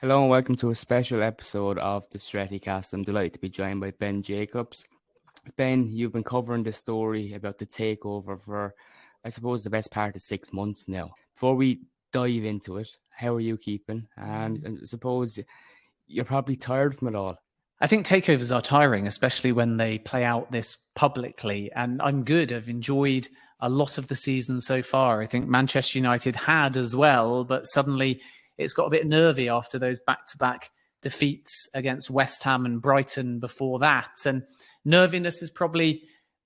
Hello and welcome to a special episode of the Strettycast. I'm delighted to be joined by Ben Jacobs. Ben, you've been covering the story about the takeover for, I suppose, the best part of 6 months now. Before we dive into it, how are you keeping? I suppose you're probably tired from it all. I think takeovers are tiring, especially when they play out this publicly. And I'm good. I've enjoyed a lot of the season so far. I think Manchester United had as well, but suddenly it's got a bit nervy after those back-to-back defeats against West Ham and Brighton before that. And nerviness is probably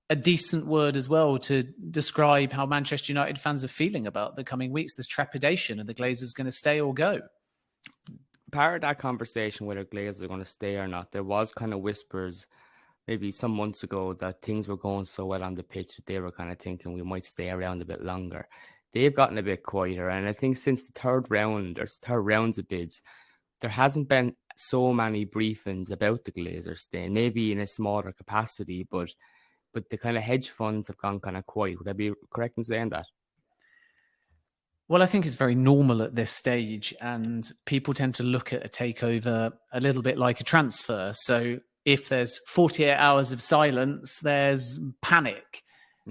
a decent word as well to describe how Manchester United fans are feeling about the coming weeks. There's trepidation. Are the Glazers going to stay or go? Part of that conversation whether Glazers are going to stay or not, there was kind of whispers maybe some months ago that things were going so well on the pitch that they were kind of thinking we might stay around a bit longer. They've gotten a bit quieter, and I think since the third rounds of bids, there hasn't been so many briefings about the Glazers staying, maybe in a smaller capacity, but the kind of hedge funds have gone kind of quiet. Would I be correct in saying that? Well, I think it's very normal at this stage, and people tend to look at a takeover a little bit like a transfer. So if there's 48 hours of silence, there's panic.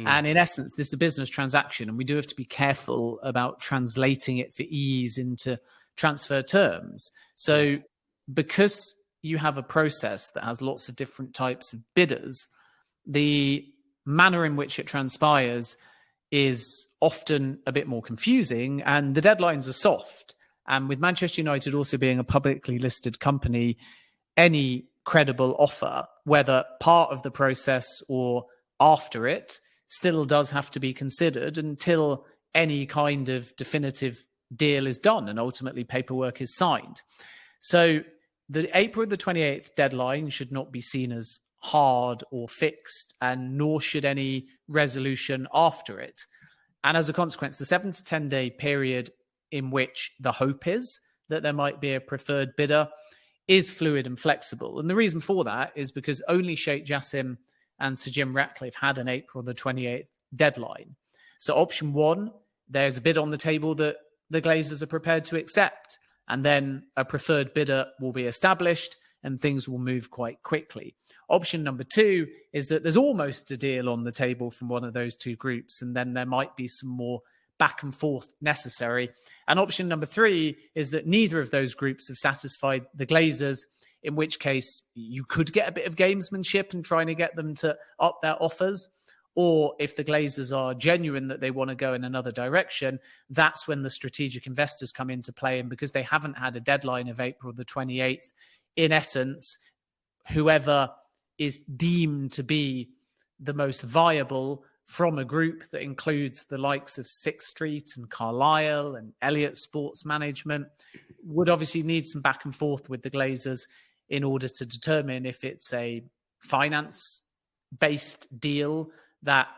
And in essence, this is a business transaction, and we do have to be careful about translating it for ease into transfer terms. So because you have a process that has lots of different types of bidders, the manner in which it transpires is often a bit more confusing, and the deadlines are soft. And with Manchester United also being a publicly listed company, any credible offer, whether part of the process or after it, still does have to be considered until any kind of definitive deal is done and ultimately paperwork is signed. So the April the 28th deadline should not be seen as hard or fixed, and nor should any resolution after it. And as a consequence, the 7 to 10 day period in which the hope is that there might be a preferred bidder is fluid and flexible. And the reason for that is because only Sheikh Jassim and Sir Jim Ratcliffe had an April the 28th deadline. So option one, there's a bid on the table that the Glazers are prepared to accept, and then a preferred bidder will be established and things will move quite quickly. Option number two is that there's almost a deal on the table from one of those two groups, and then there might be some more back and forth necessary. And option number three is that neither of those groups have satisfied the Glazers, in which case you could get a bit of gamesmanship and trying to get them to up their offers. Or if the Glazers are genuine that they want to go in another direction, that's when the strategic investors come into play. And because they haven't had a deadline of April the 28th, in essence, whoever is deemed to be the most viable from a group that includes the likes of Sixth Street and Carlisle and Elliott Sports Management would obviously need some back and forth with the Glazers in order to determine if it's a finance-based deal that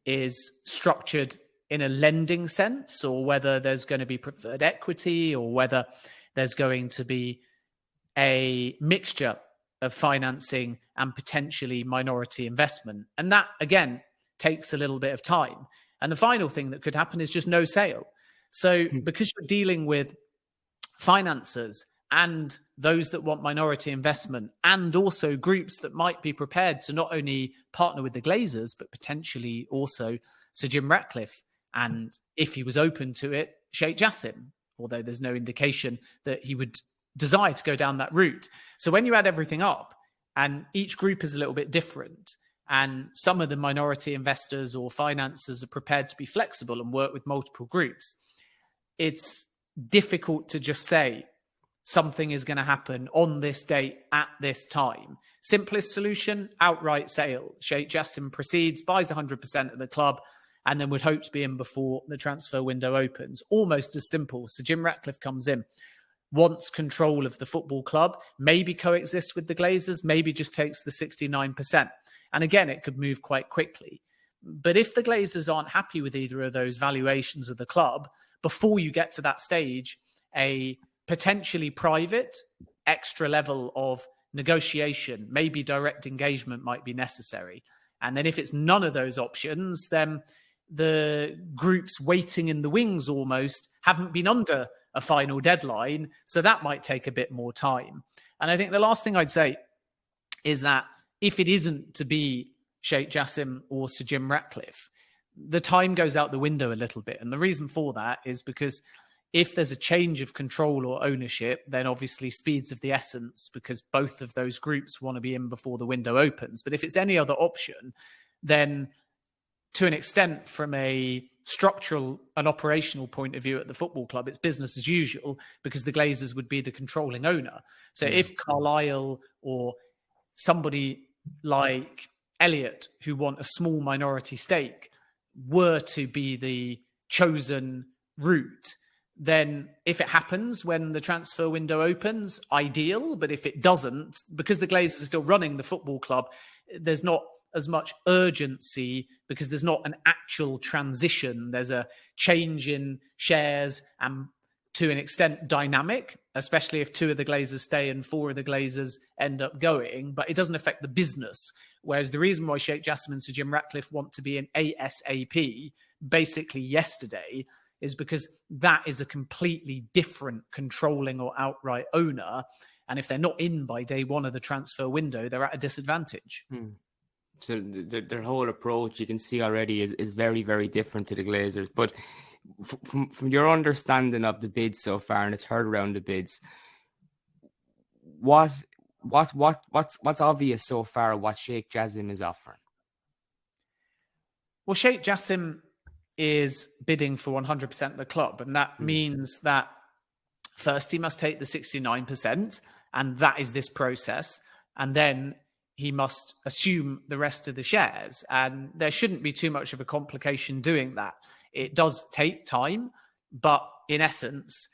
is structured in a lending sense, or whether there's going to be preferred equity, or whether there's going to be a mixture of financing and potentially minority investment. And that, again, takes a little bit of time. And the final thing that could happen is just no sale. So because you're dealing with financiers and those that want minority investment, and also groups that might be prepared to not only partner with the Glazers, but potentially also Sir Jim Ratcliffe, and if he was open to it, Sheikh Jassim, although there's no indication that he would desire to go down that route. So when you add everything up, and each group is a little bit different, and some of the minority investors or financiers are prepared to be flexible and work with multiple groups, it's difficult to just say something is going to happen on this date at this time. Simplest solution, outright sale. Sheikh Jassim proceeds, buys 100% of the club, and then would hope to be in before the transfer window opens. Almost as simple. So Jim Ratcliffe comes in, wants control of the football club, maybe coexists with the Glazers, maybe just takes the 69%. And again, it could move quite quickly. But if the Glazers aren't happy with either of those valuations of the club, before you get to that stage, a potentially private extra level of negotiation, maybe direct engagement might be necessary. And then if it's none of those options, then the groups waiting in the wings almost haven't been under a final deadline. So that might take a bit more time. And I think the last thing I'd say is that if it isn't to be Sheikh Jassim or Sir Jim Ratcliffe, the time goes out the window a little bit. And the reason for that is because if there's a change of control or ownership, then obviously speed's of the essence, because both of those groups want to be in before the window opens. But if it's any other option, then to an extent, from a structural and operational point of view at the football club, it's business as usual, because the Glazers would be the controlling owner. So if Carlisle or somebody like Elliott, who want a small minority stake, were to be the chosen route, then if it happens when the transfer window opens, ideal. But if it doesn't, because the Glazers are still running the football club, there's not as much urgency, because there's not an actual transition. There's a change in shares and, to an extent, dynamic, especially if 2 of the Glazers stay and 4 of the Glazers end up going, but it doesn't affect the business. Whereas the reason why Sheikh Jassim and Sir Jim Ratcliffe want to be in ASAP, basically yesterday, is because that is a completely different controlling or outright owner. And if they're not in by day one of the transfer window, they're at a disadvantage. So their whole approach, you can see already, is very, very different to the Glazers. But from your understanding of the bids so far, and it's heard around the bids, what's obvious so far what Sheikh Jassim is offering? Well, Sheikh Jassim is bidding for 100% of the club, and that means that first he must take the 69%, and that is this process, and then he must assume the rest of the shares. And there shouldn't be too much of a complication doing that. It does take time, but in essence,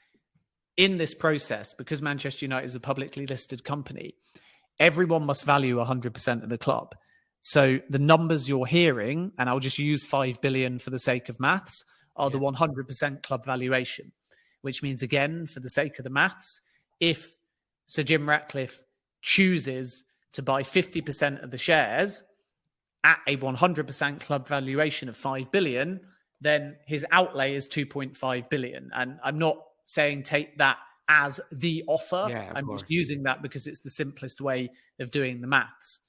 in this process, because Manchester United is a publicly listed company, everyone must value 100% of the club. So the numbers you're hearing, and I'll just use 5 billion for the sake of maths, are the 100% club valuation, which means, again, for the sake of the maths, if Sir Jim Ratcliffe chooses to buy 50% of the shares at a 100% club valuation of 5 billion, then his outlay is 2.5 billion. And I'm not saying take that as the offer. I'm just using that because it's the simplest way of doing the maths.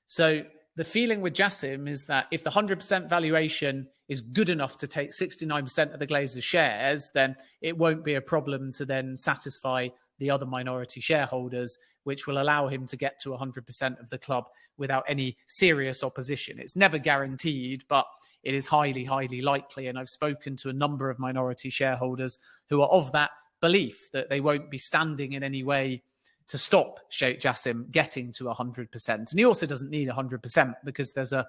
So the feeling with Jassim is that if the 100% valuation is good enough to take 69% of the Glazers shares, then it won't be a problem to then satisfy the other minority shareholders, which will allow him to get to 100% of the club without any serious opposition. It's never guaranteed, but it is highly, highly likely. And I've spoken to a number of minority shareholders who are of that belief, that they won't be standing in any way to stop Sheikh Jassim getting to 100%. And he also doesn't need 100% because there's a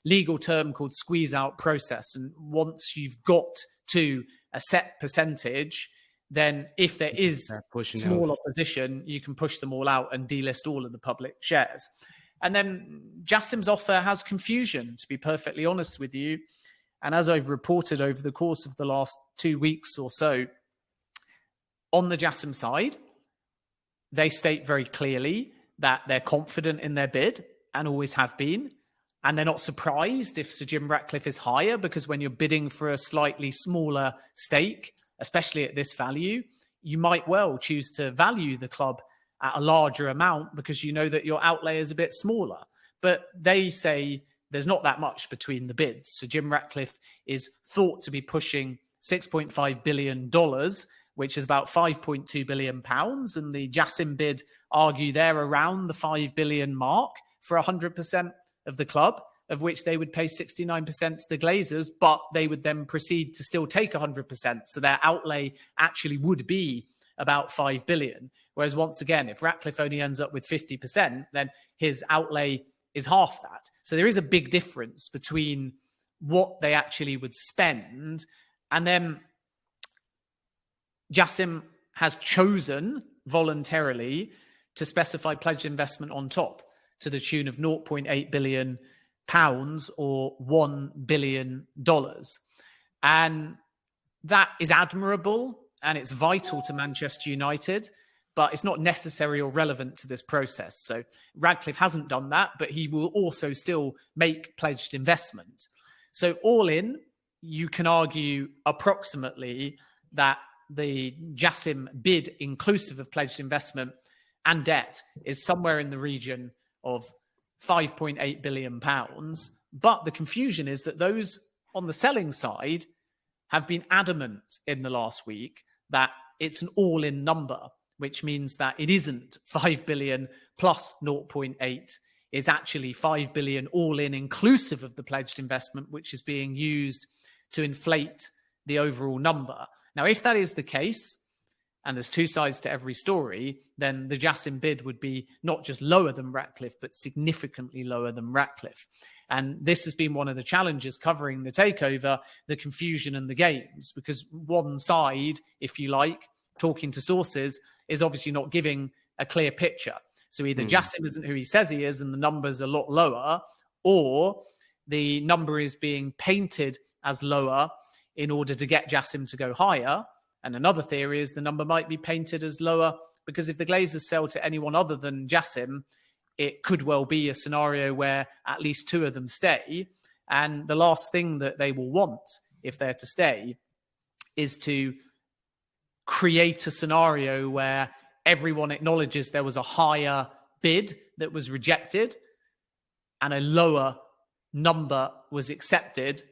legal term called squeeze out process. And once you've got to a set percentage, then if there is small opposition, you can push them all out and delist all of the public shares. And then Jassim's offer has confusion, to be perfectly honest with you. And as I've reported over the course of the last 2 weeks or so, on the Jassim side, they state very clearly that they're confident in their bid and always have been. And they're not surprised if Sir Jim Ratcliffe is higher, because when you're bidding for a slightly smaller stake, especially at this value, you might well choose to value the club at a larger amount because you know that your outlay is a bit smaller. But they say there's not that much between the bids. So Jim Ratcliffe is thought to be pushing $6.5 billion, which is about £5.2 billion. And the Jassim bid argue they're around the 5 billion mark for 100% of the club, of which they would pay 69% to the Glazers, but they would then proceed to still take 100%. So their outlay actually would be about 5 billion. Whereas once again, if Ratcliffe only ends up with 50%, then his outlay is half that. So there is a big difference between what they actually would spend. And then Jassim has chosen voluntarily to specify pledged investment on top to the tune of 0.8 billion pounds or $1 billion. And that is admirable and it's vital to Manchester United, but it's not necessary or relevant to this process. So Radcliffe hasn't done that, but he will also still make pledged investment. So all in, you can argue approximately that the Jassim bid, inclusive of pledged investment and debt, is somewhere in the region of £5.8 billion. But the confusion is that those on the selling side have been adamant in the last week that it's an all-in number, which means that it isn't 5 billion plus 0.8. It's actually 5 billion all in, inclusive of the pledged investment, which is being used to inflate the overall number. Now, if that is the case, and there's two sides to every story, then the Jassim bid would be not just lower than Ratcliffe, but significantly lower than Ratcliffe. And this has been one of the challenges covering the takeover, the confusion and the games, because one side, if you like, talking to sources, is obviously not giving a clear picture. So either Jassim isn't who he says he is and the number's a lot lower, or the number is being painted as lower in order to get Jassim to go higher. And another theory is the number might be painted as lower because if the Glazers sell to anyone other than Jassim, it could well be a scenario where at least two of them stay. And the last thing that they will want, if they're to stay, is to create a scenario where everyone acknowledges there was a higher bid that was rejected and a lower number was accepted,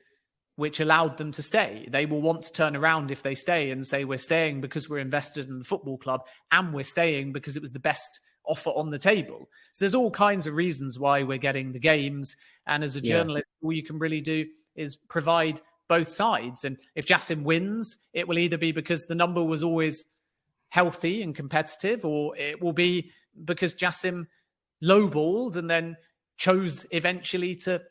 which allowed them to stay. They will want to turn around if they stay and say, we're staying because we're invested in the football club and we're staying because it was the best offer on the table. So there's all kinds of reasons why we're getting the games. And as a journalist, all you can really do is provide both sides. And if Jassim wins, it will either be because the number was always healthy and competitive, or it will be because Jassim lowballed and then chose eventually to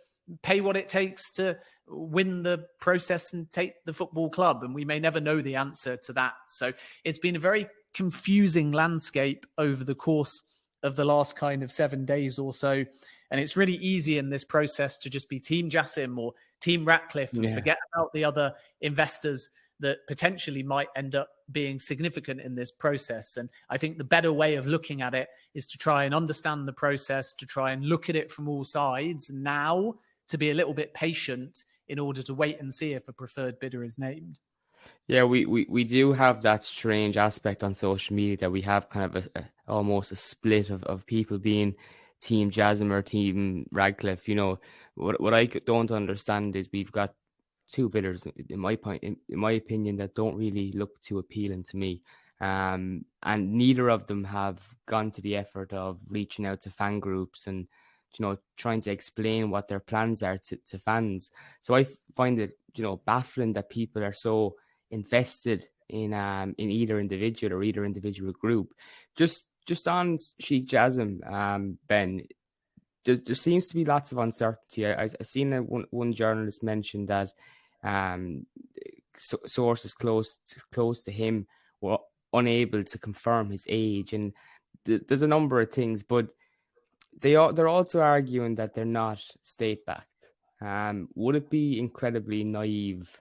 pay what it takes to win the process and take the football club. And we may never know the answer to that. So it's been a very confusing landscape over the course of the last kind of 7 days or so. And it's really easy in this process to just be Team Jassim or Team Ratcliffe and forget about the other investors that potentially might end up being significant in this process. And I think the better way of looking at it is to try and understand the process, to try and look at it from all sides, and now to be a little bit patient in order to wait and see if a preferred bidder is named. Yeah, we do have that strange aspect on social media that we have kind of almost a split of people being Team Jassim or Team Radcliffe. You know, what I don't understand is we've got two bidders, in my opinion, that don't really look too appealing to me. And neither of them have gone to the effort of reaching out to fan groups and, you know, trying to explain what their plans are to fans. So I find it, you know, baffling that people are so invested in either individual or either individual group. Just on Sheikh Jassim, Ben, there seems to be lots of uncertainty. I seen one journalist mention that sources close to him were unable to confirm his age, and there's a number of things, but they're also arguing that they're not state backed. Would it be incredibly naive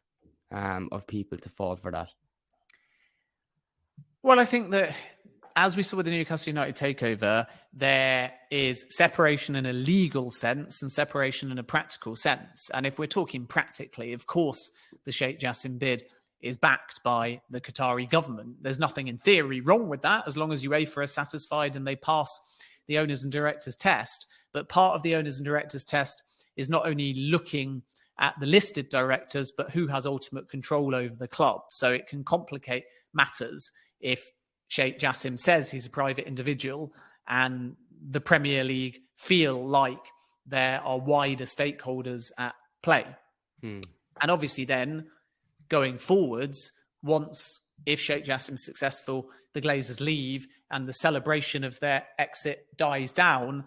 of people to fall for that? Well, I think that as we saw with the Newcastle United takeover, there is separation in a legal sense and separation in a practical sense. And if we're talking practically, of course, the Sheikh Jassim bid is backed by the Qatari government. There's nothing in theory wrong with that, as long as UEFA are satisfied and they pass the owners and directors test. But part of the owners and directors test is not only looking at the listed directors, but who has ultimate control over the club. So it can complicate matters if Sheikh Jassim says he's a private individual and the Premier League feel like there are wider stakeholders at play. And obviously then, going forwards, if Sheikh Jassim's successful, the Glazers leave and the celebration of their exit dies down,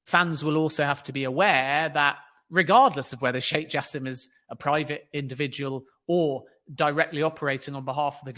fans will also have to be aware that regardless of whether Sheikh Jassim is a private individual or directly operating on behalf of the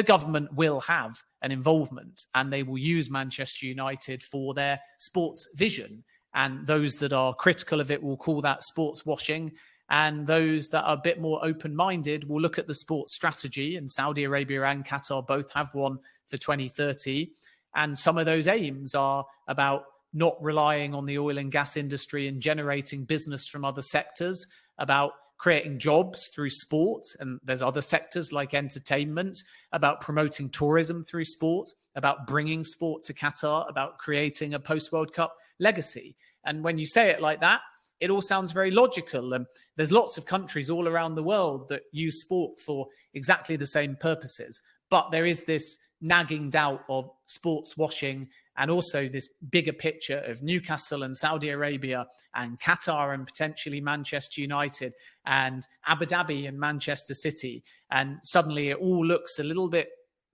government will have an involvement and they will use Manchester United for their sports vision. And those that are critical of it will call that sports washing. And those that are a bit more open-minded will look at the sports strategy, and Saudi Arabia and Qatar both have one for 2030. And some of those aims are about not relying on the oil and gas industry and generating business from other sectors, about creating jobs through sport, and there's other sectors like entertainment, about promoting tourism through sport, about bringing sport to Qatar, about creating a post-World Cup legacy. And when you say it like that, it all sounds very logical. And there's lots of countries all around the world that use sport for exactly the same purposes. But there is this nagging doubt of sports washing, and also this bigger picture of Newcastle and Saudi Arabia and Qatar and potentially Manchester United and Abu Dhabi and Manchester City. And suddenly it all looks a little bit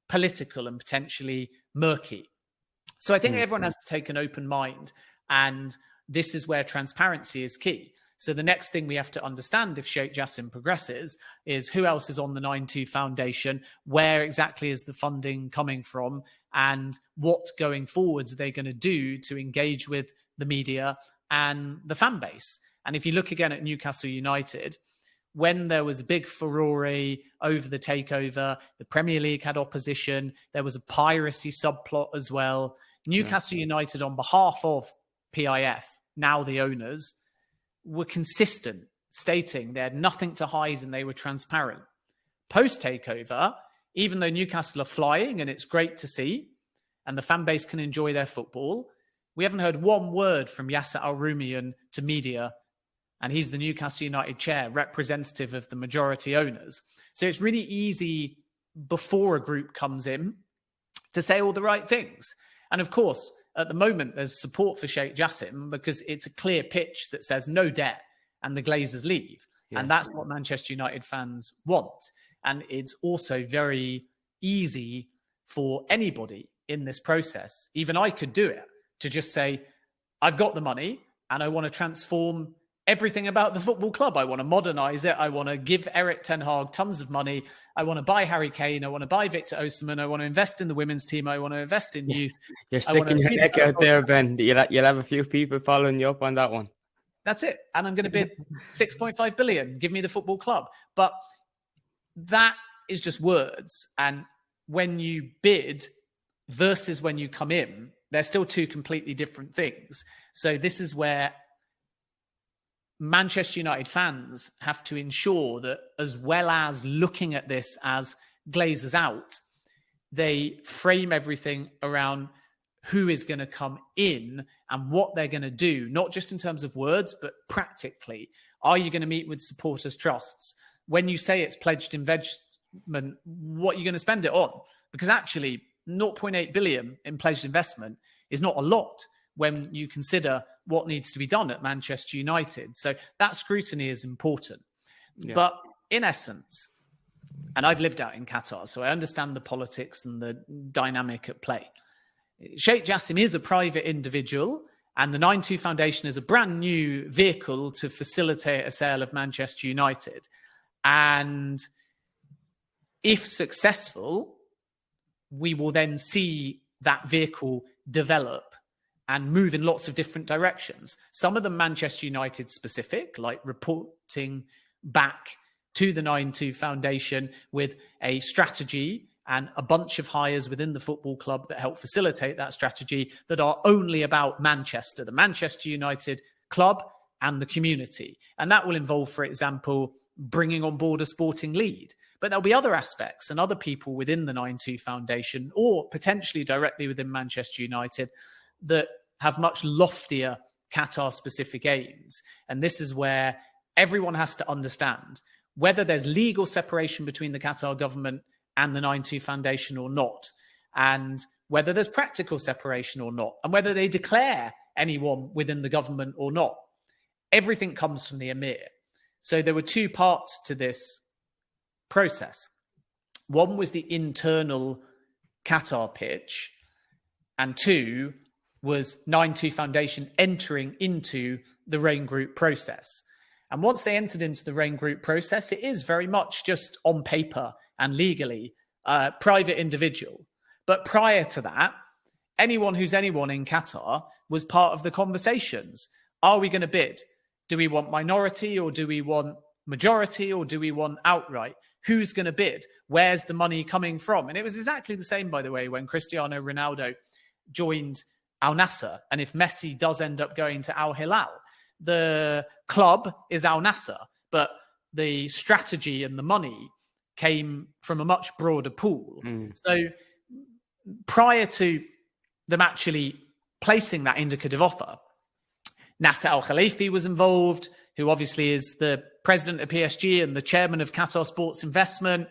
political and potentially murky. So I think everyone has to take an open mind, and this is where transparency is key. So the next thing we have to understand if Sheikh Jassim progresses is who else is on the 9-2 Foundation, where exactly is the funding coming from, and what going forwards are they going to do to engage with the media and the fan base. And if you look again at Newcastle United, when there was a big furore over the takeover, the Premier League had opposition, there was a piracy subplot as well. Newcastle United, on behalf of PIF, now the owners, were consistent, stating they had nothing to hide and they were transparent. Post-takeover, even though Newcastle are flying and it's great to see, and the fan base can enjoy their football, we haven't heard one word from Yasser Al-Rumayyan to media, and he's the Newcastle United chair, representative of the majority owners. So it's really easy before a group comes in to say all the right things. And of course, at the moment, there's support for Sheikh Jassim because it's a clear pitch that says no debt and the Glazers leave. Yes. And that's what Manchester United fans want. And it's also very easy for anybody in this process. Even I could do it, to just say, I've got the money and I want to transform everything about the football club. I want to modernize it. I want to give Erik ten Hag tons of money. I want to buy Harry Kane. I want to buy Victor Osimhen. I want to invest in the women's team. I want to invest in youth. You're sticking your neck out there, Ben. You'll have a few people following you up on that one. That's it. And I'm going to bid 6.5 billion. Give me the football club. But that is just words. And when you bid versus when you come in, they're still two completely different things. So this is where Manchester United fans have to ensure that, as well as looking at this as Glazers out, they frame everything around who is going to come in and what they're going to do, not just in terms of words, but practically. Are you going to meet with supporters' trusts? When you say it's pledged investment, what are you going to spend it on? Because actually, 0.8 billion in pledged investment is not a lot when you consider what needs to be done at Manchester United. So that scrutiny is important. Yeah. But in essence, and I've lived out in Qatar, so I understand the politics and the dynamic at play. Sheikh Jassim is a private individual, and the 9-2 Foundation is a brand new vehicle to facilitate a sale of Manchester United. And if successful, we will then see that vehicle develop and move in lots of different directions. Some of them Manchester United specific, like reporting back to the 9-2 Foundation with a strategy and a bunch of hires within the football club that help facilitate that strategy that are only about Manchester, the Manchester United club and the community. And that will involve, for example, bringing on board a sporting lead. But there'll be other aspects and other people within the 9-2 Foundation, or potentially directly within Manchester United, that have much loftier Qatar-specific aims. And this is where everyone has to understand whether there's legal separation between the Qatar government and the 9-2 Foundation or not, and whether there's practical separation or not, and whether they declare anyone within the government or not. Everything comes from the Emir. So there were two parts to this process. One was the internal Qatar pitch, and two was 9-2 Foundation entering into the Rain Group process. And once they entered into the Rain Group process, it is very much just on paper and legally private individual. But prior to that, anyone who's anyone in Qatar was part of the conversations. Are we going to bid? Do we want minority, or do we want majority, or do we want outright? Who's going to bid? Where's the money coming from? And it was exactly the same, by the way, when Cristiano Ronaldo joined Al Nassr. And if Messi does end up going to Al Hilal, the club is Al Nassr, but the strategy and the money came from a much broader pool. So prior to them actually placing that indicative offer, Nasser Al Khalifi was involved, who obviously is the president of PSG and the chairman of Qatar Sports Investment.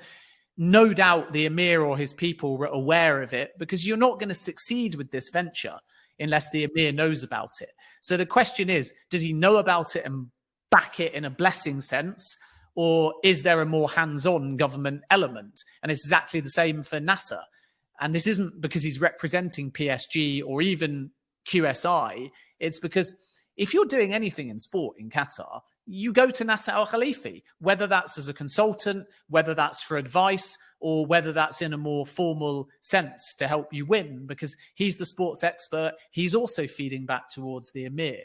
No doubt the Emir or his people were aware of it, because you're not going to succeed with this venture unless the Emir knows about it. So the question is, does he know about it and back it in a blessing sense, or is there a more hands-on government element? And it's exactly the same for Nasser. And this isn't because he's representing PSG or even QSI. It's because if you're doing anything in sport in Qatar, you go to Nasser Al Khalifi, whether that's as a consultant, whether that's for advice, or whether that's in a more formal sense to help you win, because he's the sports expert. He's also feeding back towards the Emir.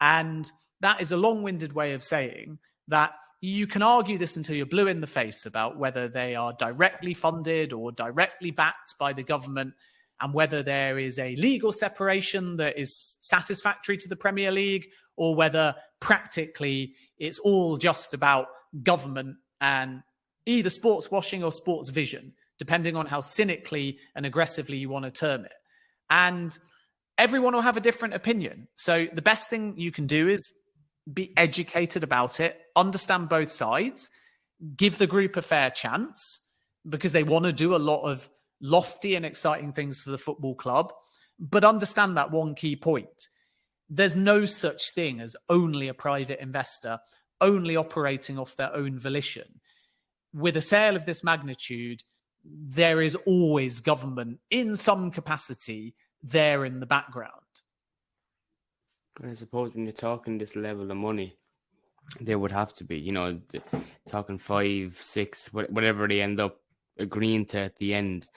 And that is a long-winded way of saying that you can argue this until you're blue in the face about whether they are directly funded or directly backed by the government, and whether there is a legal separation that is satisfactory to the Premier League, or whether practically it's all just about government and either sports washing or sports vision, depending on how cynically and aggressively you want to term it. And everyone will have a different opinion. So the best thing you can do is be educated about it, understand both sides, give the group a fair chance, because they want to do a lot of lofty and exciting things for the football club, but understand that one key point. There's no such thing as only a private investor, only operating off their own volition. With a sale of this magnitude, there is always government in some capacity there in the background. I suppose when you're talking this level of money, there would have to be, talking 5, 6, whatever they end up agreeing to at the end.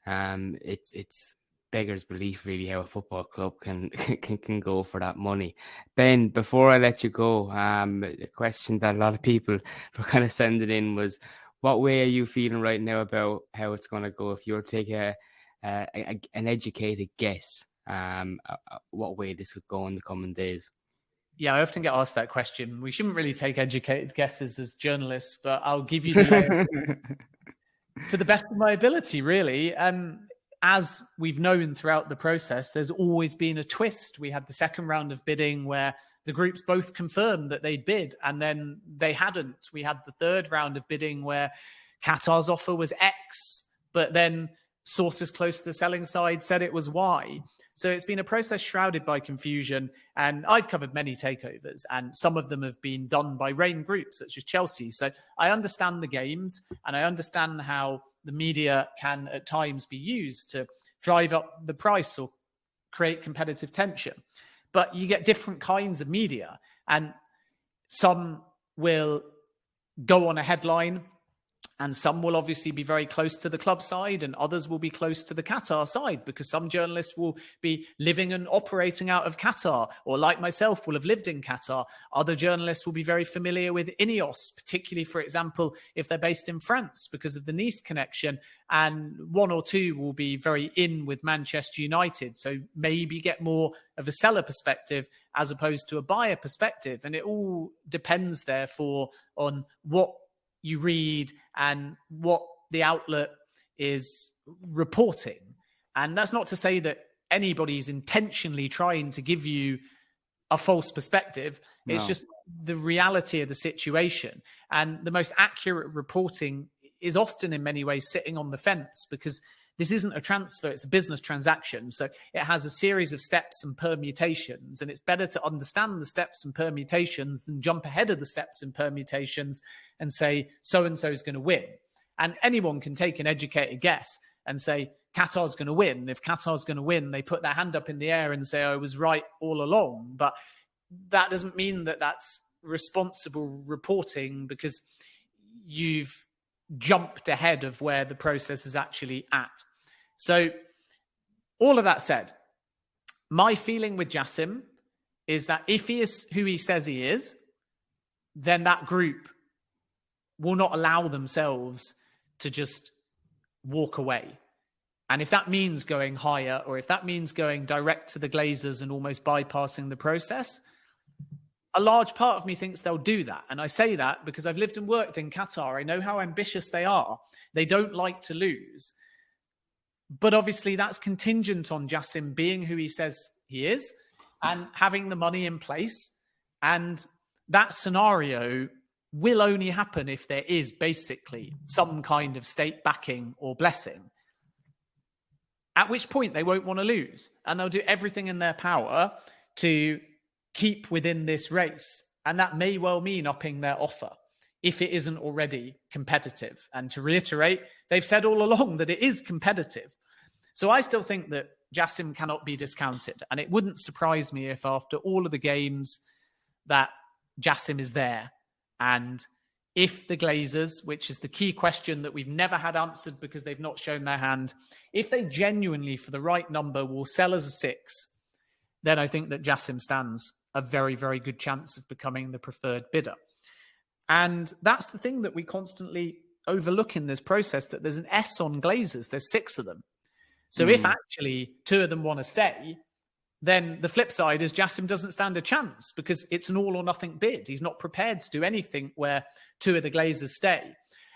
It's beggars belief really how a football club can go for that money. Ben, before I let you go, a question that a lot of people were kind of sending in was, what way are you feeling right now about how it's going to go? If you were to take an educated guess, what way this could go in the coming days? Yeah, I often get asked that question. We shouldn't really take educated guesses as journalists, but I'll give you the to the best of my ability, really. As we've known throughout the process, there's always been a twist. We had the second round of bidding where the groups both confirmed that they'd bid, and then they hadn't. We had the third round of bidding where Qatar's offer was X, but then sources close to the selling side said it was Y. So it's been a process shrouded by confusion, and I've covered many takeovers, and some of them have been done by reign groups such as Chelsea. So I understand the games, and I understand how the media can at times be used to drive up the price or create competitive tension. But you get different kinds of media, and some will go on a headline, and some will obviously be very close to the club side, and others will be close to the Qatar side, because some journalists will be living and operating out of Qatar, or like myself, will have lived in Qatar. Other journalists will be very familiar with Ineos, particularly, for example, if they're based in France because of the Nice connection. And one or two will be very in with Manchester United. So maybe get more of a seller perspective as opposed to a buyer perspective. And it all depends, therefore, on what you read and what the outlet is reporting. And that's not to say that anybody's intentionally trying to give you a false perspective. No. It's just the reality of the situation. And the most accurate reporting is often in many ways sitting on the fence, because this isn't a transfer, it's a business transaction. So it has a series of steps and permutations, and it's better to understand the steps and permutations than jump ahead of the steps and permutations and say, so-and-so is going to win. And anyone can take an educated guess and say, Qatar's going to win. If Qatar's going to win, they put their hand up in the air and say, I was right all along. But that doesn't mean that that's responsible reporting, because you've jumped ahead of where the process is actually at. So all of that said, my feeling with Jassim is that if he is who he says he is, then that group will not allow themselves to just walk away. And if that means going higher, or if that means going direct to the Glazers and almost bypassing the process, a large part of me thinks they'll do that. And I say that because I've lived and worked in Qatar. I know how ambitious they are. They don't like to lose. But obviously that's contingent on Jassim being who he says he is and having the money in place. And that scenario will only happen if there is basically some kind of state backing or blessing. At which point they won't want to lose. And they'll do everything in their power to keep within this race. And that may well mean upping their offer if it isn't already competitive. And to reiterate, they've said all along that it is competitive. So I still think that Jassim cannot be discounted. And it wouldn't surprise me if after all of the games that Jassim is there. And if the Glazers, which is the key question that we've never had answered because they've not shown their hand, if they genuinely, for the right number, will sell as a 6, then I think that Jassim stands a very, very good chance of becoming the preferred bidder. And that's the thing that we constantly overlook in this process, that there's an S on Glazers. There's 6 of them. So if actually 2 of them want to stay, then the flip side is Jassim doesn't stand a chance because it's an all or nothing bid. He's not prepared to do anything where 2 of the Glazers stay.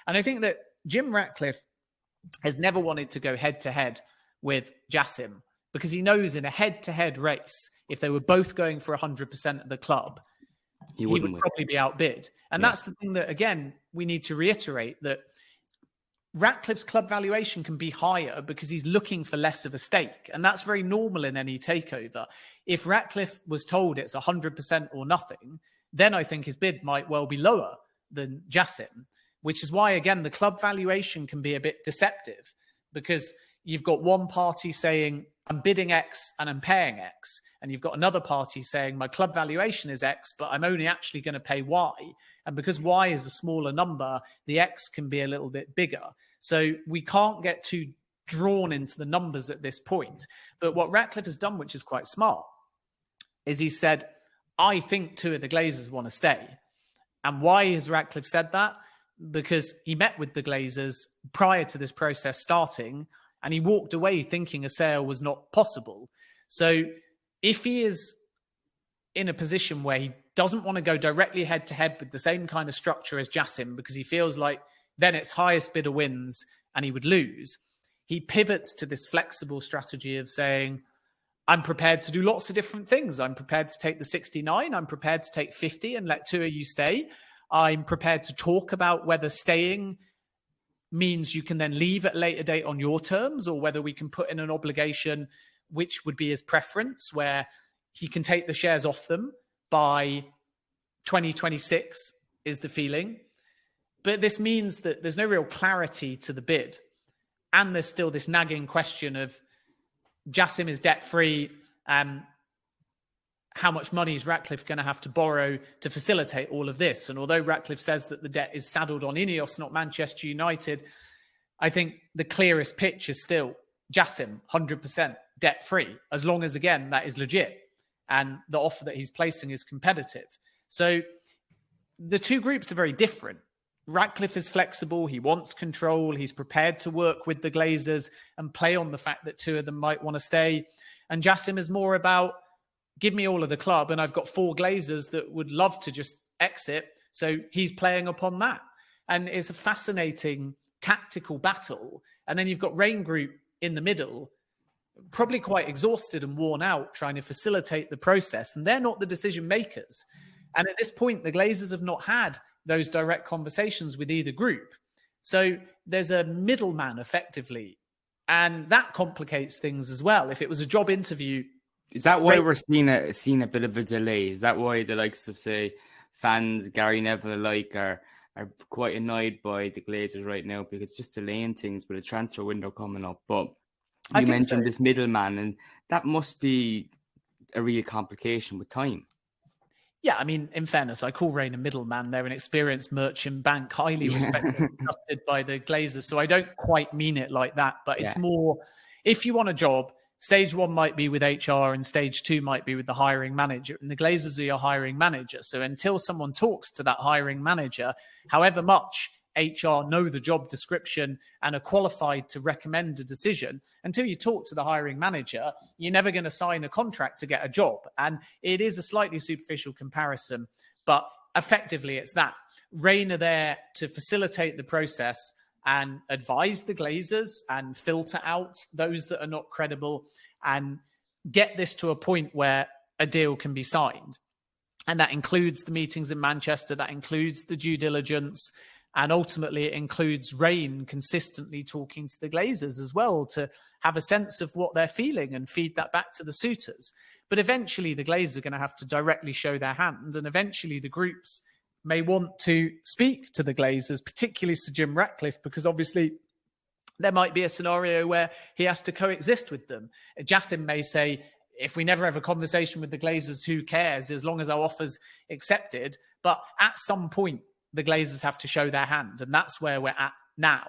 And I think that Jim Ratcliffe has never wanted to go head to head with Jassim because he knows in a head to head race, if they were both going for 100% of the club, he would probably be outbid. And that's the thing that, again, we need to reiterate, that Ratcliffe's club valuation can be higher because he's looking for less of a stake. And that's very normal in any takeover. If Ratcliffe was told it's 100% or nothing, then I think his bid might well be lower than Jassim, which is why, again, the club valuation can be a bit deceptive because you've got one party saying, I'm bidding X and I'm paying X. And you've got another party saying, my club valuation is X, but I'm only actually going to pay Y. And because Y is a smaller number, the X can be a little bit bigger. So we can't get too drawn into the numbers at this point. But what Ratcliffe has done, which is quite smart, is he said, I think 2 of the Glazers want to stay. And why has Ratcliffe said that? Because he met with the Glazers prior to this process starting, and he walked away thinking a sale was not possible. So if he is in a position where he doesn't want to go directly head to head with the same kind of structure as Jassim, because he feels like then it's highest bidder wins and he would lose, he pivots to this flexible strategy of saying, I'm prepared to do lots of different things. I'm prepared to take the 69. I'm prepared to take 50 and let 2 of you stay. I'm prepared to talk about whether staying means you can then leave at a later date on your terms, or whether we can put in an obligation which would be his preference, where he can take the shares off them by 2026 is the feeling. But this means that there's no real clarity to the bid. And there's still this nagging question of Jassim is debt-free. How much money is Ratcliffe going to have to borrow to facilitate all of this? And although Ratcliffe says that the debt is saddled on Ineos, not Manchester United, I think the clearest pitch is still Jassim, 100% debt-free, as long as, again, that is legit and the offer that he's placing is competitive. So the 2 groups are very different. Ratcliffe is flexible. He wants control. He's prepared to work with the Glazers and play on the fact that 2 of them might want to stay. And Jassim is more about, give me all of the club, and I've got 4 Glazers that would love to just exit. So he's playing upon that. And it's a fascinating tactical battle. And then you've got Rain Group in the middle, probably quite exhausted and worn out, trying to facilitate the process. And they're not the decision makers. And at this point, the Glazers have not had those direct conversations with either group. So there's a middleman effectively. And that complicates things as well. If it was a job interview, is that why we're seeing a bit of a delay? Is that why the likes of, say, fans, Gary Neville alike, are quite annoyed by the Glazers right now because it's just delaying things with a transfer window coming up? But you mentioned this middleman, and that must be a real complication with time. Yeah, I mean, in fairness, I call Rain a middleman. They're an experienced merchant bank, highly respected and trusted by the Glazers. So I don't quite mean it like that, but it's more, if you want a job, stage 1 might be with HR and stage 2 might be with the hiring manager. And the Glazers are your hiring manager. So until someone talks to that hiring manager, however much HR know the job description and are qualified to recommend a decision, until you talk to the hiring manager, you're never going to sign a contract to get a job. And it is a slightly superficial comparison, but effectively it's that. Rain are there to facilitate the process and advise the Glazers and filter out those that are not credible and get this to a point where a deal can be signed. And that includes the meetings in Manchester, that includes the due diligence, and ultimately it includes Rain consistently talking to the Glazers as well to have a sense of what they're feeling and feed that back to the suitors. But eventually the Glazers are going to have to directly show their hand, and eventually the groups may want to speak to the Glazers, particularly Sir Jim Ratcliffe, because obviously there might be a scenario where he has to coexist with them. Jassim may say, if we never have a conversation with the Glazers, who cares, as long as our offer's accepted? But at some point, the Glazers have to show their hand, and that's where we're at now.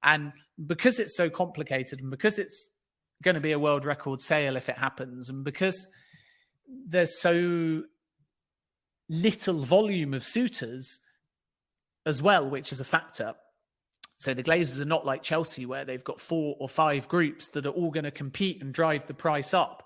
And because it's so complicated, and because it's going to be a world record sale if it happens, and because there's so little volume of suitors as well, which is a factor. So the Glazers are not like Chelsea, where they've got 4 or 5 groups that are all going to compete and drive the price up.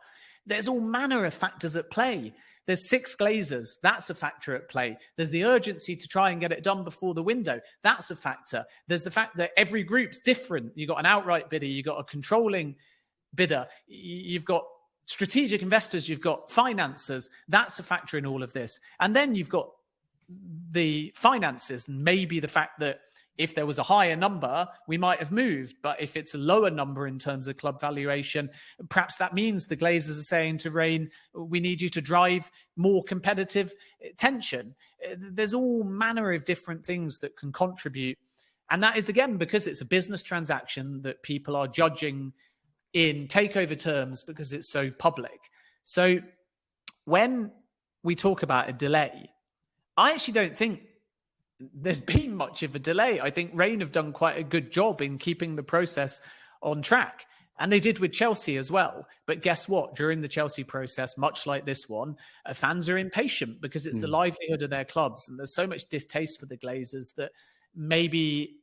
There's all manner of factors at play. There's 6 Glazers. That's a factor at play. There's the urgency to try and get it done before the window. That's a factor. There's the fact that every group's different. You've got an outright bidder. You've got a controlling bidder. You've got strategic investors, you've got financiers. That's a factor in all of this. And then you've got the finances, and maybe the fact that if there was a higher number, we might have moved. But if it's a lower number in terms of club valuation, perhaps that means the Glazers are saying to Rain, we need you to drive more competitive tension. There's all manner of different things that can contribute. And that is, again, because it's a business transaction that people are judging in takeover terms because it's so public. So when we talk about a delay, I actually don't think there's been much of a delay. I think Rain have done quite a good job in keeping the process on track. And they did with Chelsea as well. But guess what? During the Chelsea process, much like this one, fans are impatient because it's the livelihood of their clubs. And there's so much distaste for the Glazers that maybe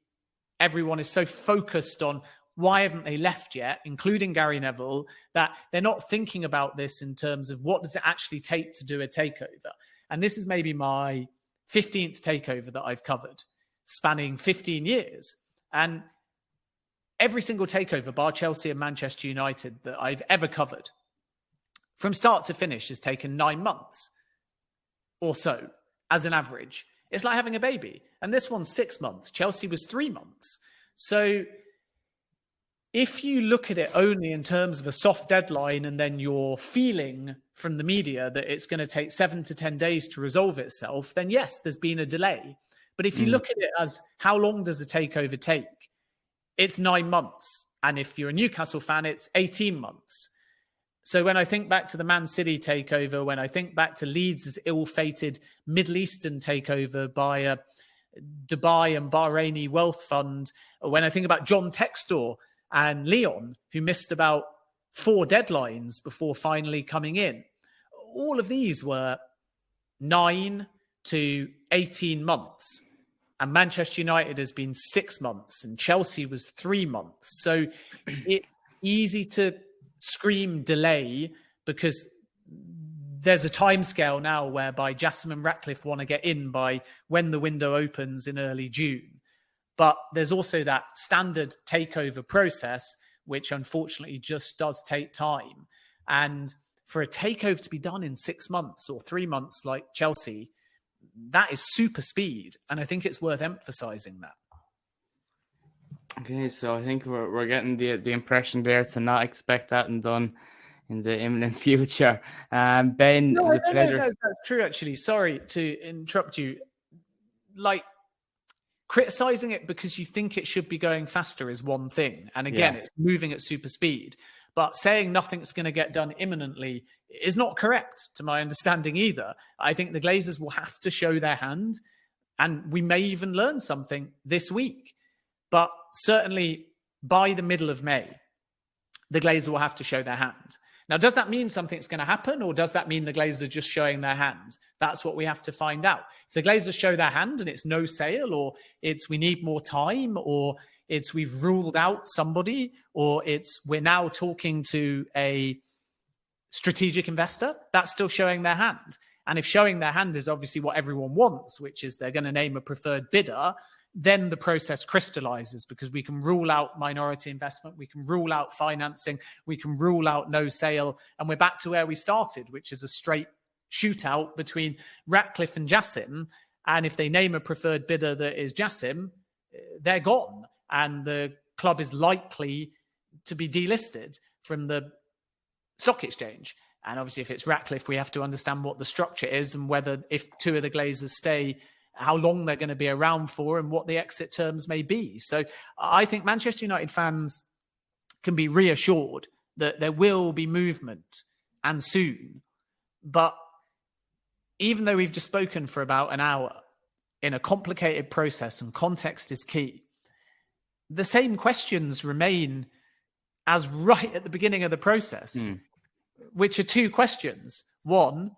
everyone is so focused on why haven't they left yet, including Gary Neville, that they're not thinking about this in terms of what does it actually take to do a takeover. And this is maybe my 15th takeover that I've covered, spanning 15 years. And every single takeover, bar Chelsea and Manchester United, that I've ever covered, from start to finish, has taken 9 months or so as an average. It's like having a baby. And this one's 6 months. Chelsea was 3 months. So if you look at it only in terms of a soft deadline and then you're feeling from the media that it's going to take 7 to 10 days to resolve itself, then yes, there's been a delay. But if you look at it as how long does a takeover take? It's 9 months. And if you're a Newcastle fan, it's 18 months. So when I think back to the Man City takeover, when I think back to Leeds' ill-fated Middle Eastern takeover by a Dubai and Bahraini wealth fund, or when I think about John Textor and Leon, who missed about 4 deadlines before finally coming in. All of these were 9 to 18 months. And Manchester United has been 6 months and Chelsea was 3 months. So it's easy to scream delay because there's a timescale now whereby Jassim and Ratcliffe want to get in by when the window opens in early June. But there's also that standard takeover process, which unfortunately just does take time. And for a takeover to be done in 6 months or 3 months like Chelsea, that is super speed. And I think it's worth emphasizing that. Okay, so I think we're getting the impression there to not expect that and done in the imminent future. Ben, it was a pleasure. No, that's true, actually. Sorry to interrupt you. Like, criticizing it because you think it should be going faster is one thing. And again, it's moving at super speed. But saying nothing's going to get done imminently is not correct, to my understanding either. I think the Glazers will have to show their hand, and we may even learn something this week. But certainly by the middle of May, the Glazers will have to show their hand. Now, does that mean something's going to happen, or does that mean the Glazers are just showing their hand? That's what we have to find out. If the Glazers show their hand and it's no sale, or it's we need more time, or it's we've ruled out somebody, or it's we're now talking to a strategic investor, that's still showing their hand. And if showing their hand is obviously what everyone wants, which is they're going to name a preferred bidder, then the process crystallizes, because we can rule out minority investment, we can rule out financing, we can rule out no sale, and we're back to where we started, which is a straight shootout between Ratcliffe and Jassim. And if they name a preferred bidder that is Jassim, they're gone, and the club is likely to be delisted from the stock exchange. And obviously, if it's Ratcliffe, we have to understand what the structure is, and whether, if two of the Glazers stay, how long they're going to be around for, and what the exit terms may be. So I think Manchester United fans can be reassured that there will be movement, and soon. But even though we've just spoken for about an hour in a complicated process, and context is key, the same questions remain as right at the beginning of the process, which are two questions. One,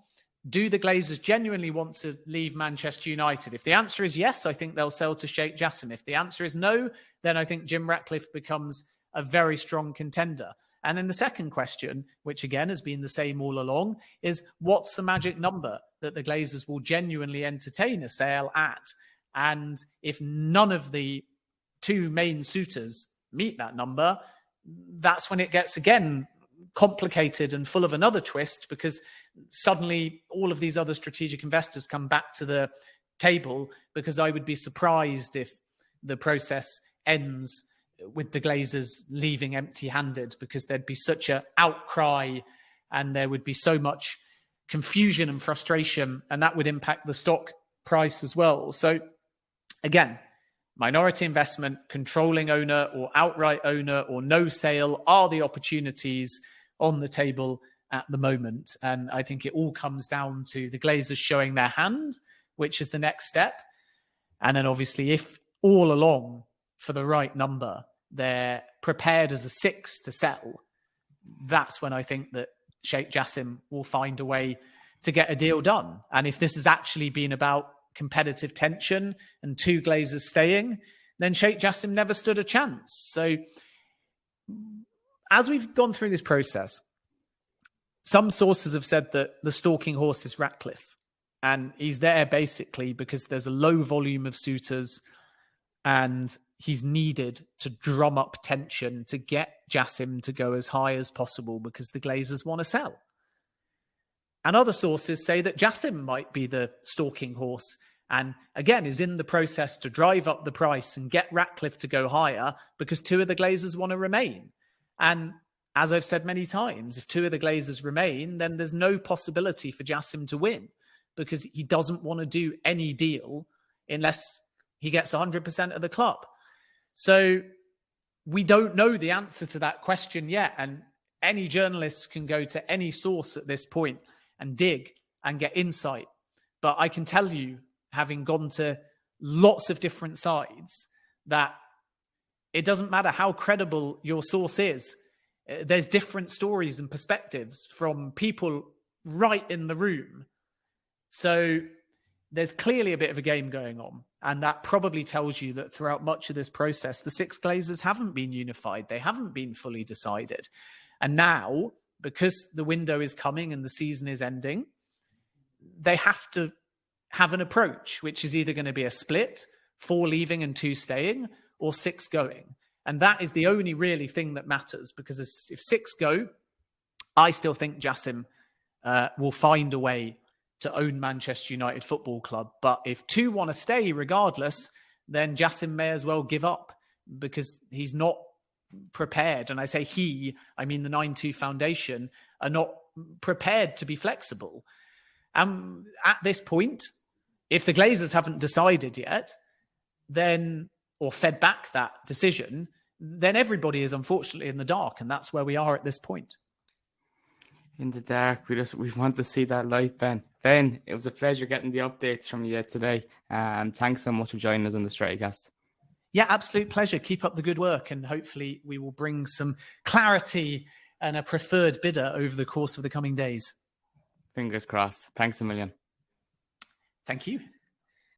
do the Glazers genuinely want to leave Manchester United? If the answer is yes, I think they'll sell to Sheikh Jassim. If the answer is no, then I think Jim Ratcliffe becomes a very strong contender. And then the second question, which again has been the same all along, is what's the magic number that the Glazers will genuinely entertain a sale at? And if none of the two main suitors meet that number, that's when it gets again complicated and full of another twist, because suddenly all of these other strategic investors come back to the table, because I would be surprised if the process ends with the Glazers leaving empty-handed, because there'd be such an outcry and there would be so much confusion and frustration, and that would impact the stock price as well. So again, minority investment, controlling owner or outright owner, or no sale are the opportunities on the table at the moment. And I think it all comes down to the Glazers showing their hand, which is the next step. And then obviously, if all along for the right number, they're prepared as a 6 to sell, that's when I think that Sheikh Jassim will find a way to get a deal done. And if this has actually been about competitive tension and two Glazers staying, then Sheikh Jassim never stood a chance. So as we've gone through this process, some sources have said that the stalking horse is Ratcliffe, and he's there basically because there's a low volume of suitors and he's needed to drum up tension to get Jassim to go as high as possible, because the Glazers want to sell. And other sources say that Jassim might be the stalking horse, and again is in the process to drive up the price and get Ratcliffe to go higher, because two of the Glazers want to remain. And as I've said many times, if two of the Glazers remain, then there's no possibility for Jassim to win, because he doesn't want to do any deal unless he gets 100% of the club. So we don't know the answer to that question yet. And any journalists can go to any source at this point and dig and get insight. But I can tell you, having gone to lots of different sides, that it doesn't matter how credible your source is. There's different stories and perspectives from people right in the room. So there's clearly a bit of a game going on. And that probably tells you that throughout much of this process, the six Glazers haven't been unified. They haven't been fully decided. And now, because the window is coming and the season is ending, they have to have an approach, which is either going to be a split, 4 leaving and 2 staying, or 6 going. And that is the only really thing that matters, because if 6 go, I still think Jassim will find a way to own Manchester United Football Club. But if 2 want to stay regardless, then Jassim may as well give up, because he's not prepared. And I say he, I mean the 9-2 Foundation, are not prepared to be flexible. At this point, if the Glazers haven't decided yet, then, or fed back that decision, then everybody is unfortunately in the dark. And that's where we are at this point. In the dark. We want to see that light, Ben. Ben, it was a pleasure getting the updates from you today. Thanks so much for joining us on the Stratocast. Yeah, absolute pleasure. Keep up the good work, and hopefully we will bring some clarity and a preferred bidder over the course of the coming days. Fingers crossed. Thanks a million. Thank you.